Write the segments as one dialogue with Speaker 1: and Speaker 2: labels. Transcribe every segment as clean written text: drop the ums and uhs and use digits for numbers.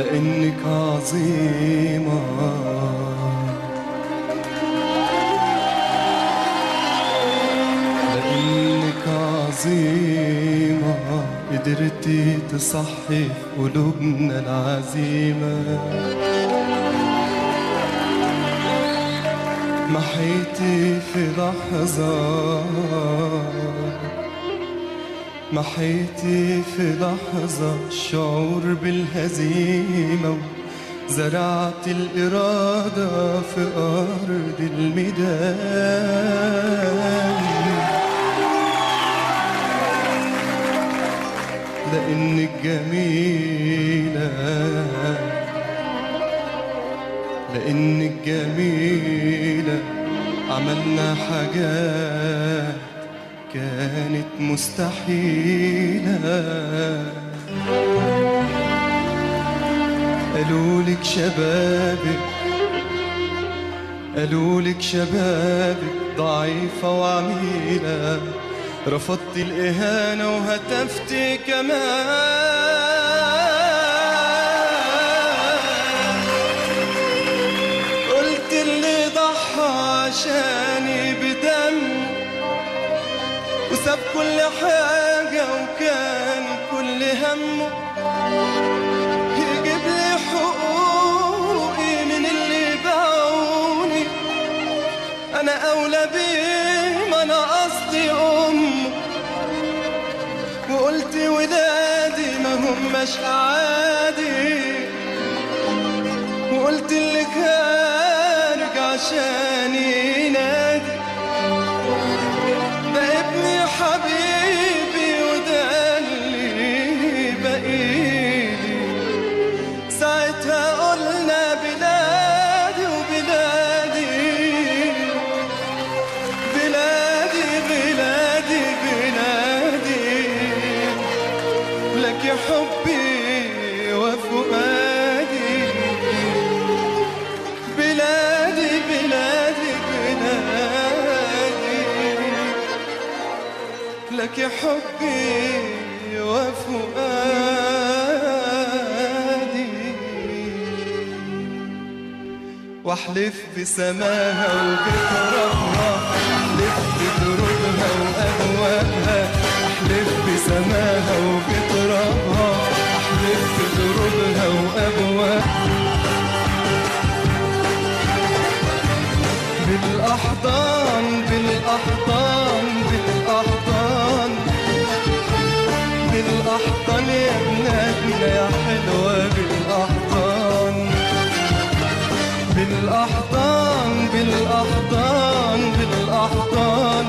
Speaker 1: لأنك عظيمة، لأنك عظيمة، قدرتي تصحي في قلوبنا العزيمة. محيتي في لحظة، محيتي في لحظة الشعور بالهزيمة، زرعت الإرادة في أرض الميدان. لأنك جميلة، لأنك جميلة، عملنا حاجات كانت مستحيلة. قالولك شبابك، قالولك شبابك ضعيفة وعميلة، رفضت الإهانة وهتفتي كمان. قلت اللي ضحى عشاني بدم وساب كل حاجة وكان كل همه يجيب لي حقوقي من اللي باعوني، أنا أولى بيه، ما أنا قصدي أمه. وقلت ولادي ما هماش عادي، وقلت اللي خارج عشان ينادي ده ابني حبيبي وده اللي بقيلي. ساعتها قلنا بلادي وبلادي، بلادي بلادي بلادي، لك يا حبي وفؤادي. بلادي بلادي بلادي، لك يا حبي وفؤادي. واحلف بسماها وبترابها، احلف بدروبها وأهوائها، احلف بسماها وبترابها، احلف بدروبها وأهوائها. بالأحضان بالأحضان بالأحضان بالأحضان يا بلادنا يا حلوة. بالأحضان بالأحضان بالأحضان بالأحضان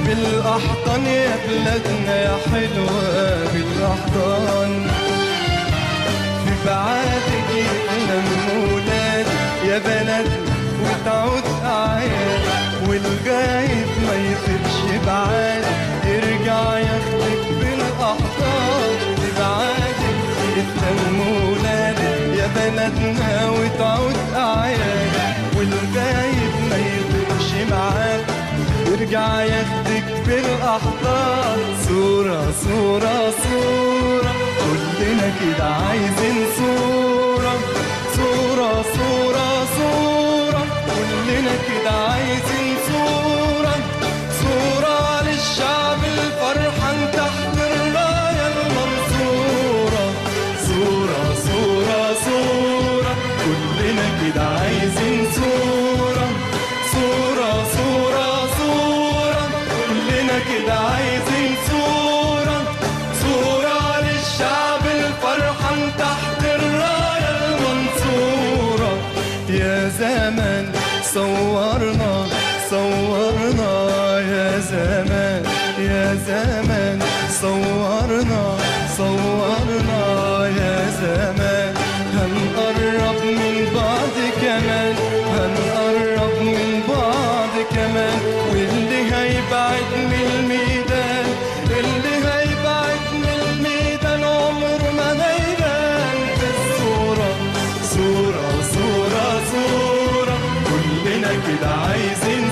Speaker 1: بالأحضان يا بلادنا يا حلوة. بالأحضان في بعادك يتلم ولادي يا بلدنا وتعود أعياد، والغايب ما يطيرش بعاد يرجع ياخدك بالأحضان. في بعادك يتلم ولادي يا بلدنا وتعود أعياد، والغايب ما يطيرش معاك يرجع ياخدك بالأحضان. صورة صورة صورة كلنا كده عايزين صورة، صورة صورة صورة كلنا كده عايزين صورة، صورة للشعب الفرحان تحت الراية المنصورة. صورة صورة صورة كلنا كده عايزين صورة، صورة صورة صورة كلنا كده عايزين صورة، صورة للشعب الفرحان تحت الراية المنصورة. يا زمان صورنا صورنا، يا زمان يا زمان صورنا صورنا، يا زمان هنقرب من بعض كمان، هنقرب من بعض كمان. واللي هيبعد من الميدان، اللي هيبعد من الميدان عمره ما هيبان في الصورة. صورة صورة صورة كلنا كده عايزين